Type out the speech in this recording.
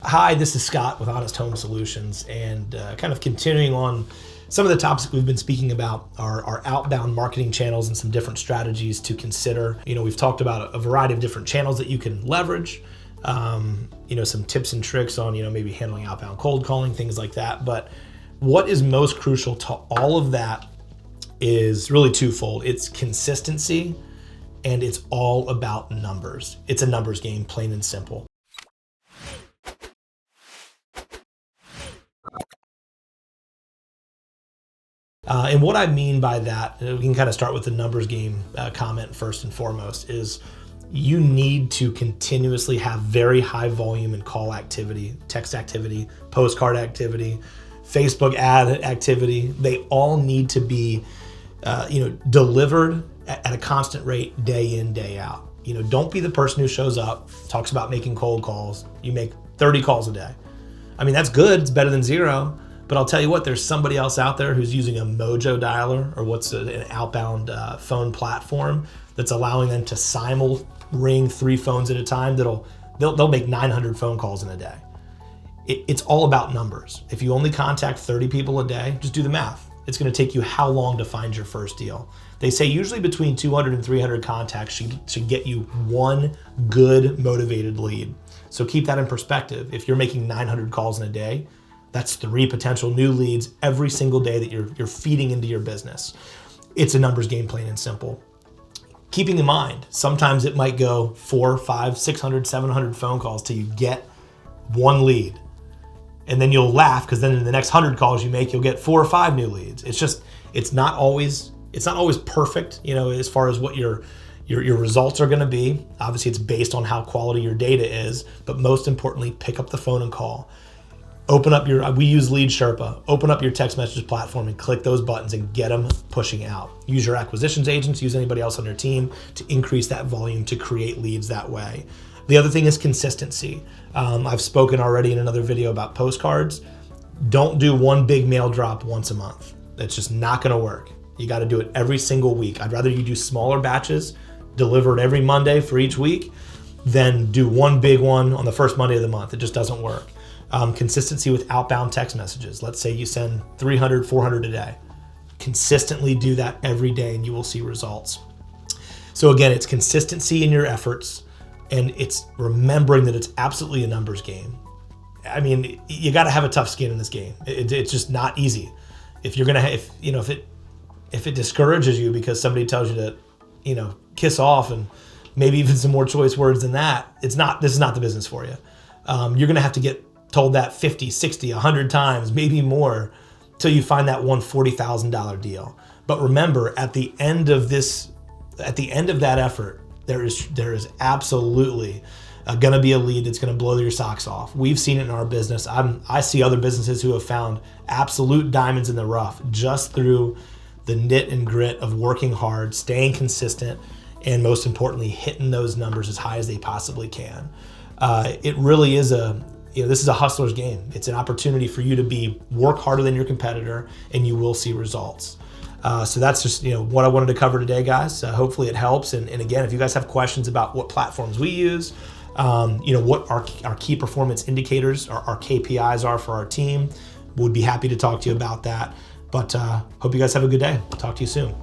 Hi, this is Scott with Honest Home Solutions, and kind of continuing on some of the topics we've been speaking about are outbound marketing channels and some different strategies to consider. We've talked about a variety of different channels that you can leverage, some tips and tricks on, maybe handling outbound cold calling, things like that. But what is most crucial to all of that is really twofold. It's consistency, and it's all about numbers. It's a numbers game, plain and simple. And what I mean by that, we can kind of start with the numbers game comment first and foremost, is you need to continuously have very high volume and call activity, text activity, postcard activity, Facebook ad activity. They all need to be delivered at a constant rate, day in, day out. Don't be the person who shows up, talks about making cold calls. You make 30 calls a day. I mean, that's good. It's better than zero. But I'll tell you what, there's somebody else out there who's using a Mojo dialer, or what's an outbound phone platform that's allowing them to simul ring 3 phones at a time. They'll make 900 phone calls in a day. It's all about numbers. If you only contact 30 people a day, just do the math. It's going to take you how long to find your first deal? They say usually between 200 and 300 contacts should get you one good motivated lead. So keep that in perspective. If you're making 900 calls in a day, that's 3 potential new leads every single day that you're feeding into your business. It's a numbers game, plain and simple. Keeping in mind, sometimes it might go 400, 500, 600, 700 phone calls till you get one lead. And then you'll laugh because then in the next 100 calls you make, you'll get 4 or 5 new leads. It's not always perfect, as far as what your results are going to be. Obviously, it's based on how quality your data is, but most importantly, pick up the phone and call. We use Lead Sherpa. Open up your text message platform and click those buttons and get them pushing out. Use your acquisitions agents, use anybody else on your team to increase that volume to create leads that way. The other thing is consistency. I've spoken already in another video about postcards. Don't do one big mail drop once a month. That's just not gonna work. You gotta do it every single week. I'd rather you do smaller batches, delivered every Monday for each week, than do one big one on the first Monday of the month. It just doesn't work. Consistency with outbound text messages. Let's say you send 300, 400 a day. Consistently do that every day and you will see results. So again, it's consistency in your efforts, and it's remembering that it's absolutely a numbers game. I mean, you got to have a tough skin in this game. It's just not easy. If you're gonna, if it discourages you because somebody tells you to, kiss off and maybe even some more choice words than that, this is not the business for you. You're gonna have to get told that 50, 60, 100 times, maybe more, till you find that one $40,000 deal. But remember, at the end of that effort, there is absolutely going to be a lead that's going to blow your socks off. We've seen it in our business. I see other businesses who have found absolute diamonds in the rough just through the knit and grit of working hard, staying consistent, and most importantly, hitting those numbers as high as they possibly can. It really is this is a hustler's game. It's an opportunity for you to work harder than your competitor, and you will see results. So that's just what I wanted to cover today, guys. Hopefully it helps. And again, if you guys have questions about what platforms we use, what our key performance indicators, our KPIs are for our team, would be happy to talk to you about that. But hope you guys have a good day. Talk to you soon.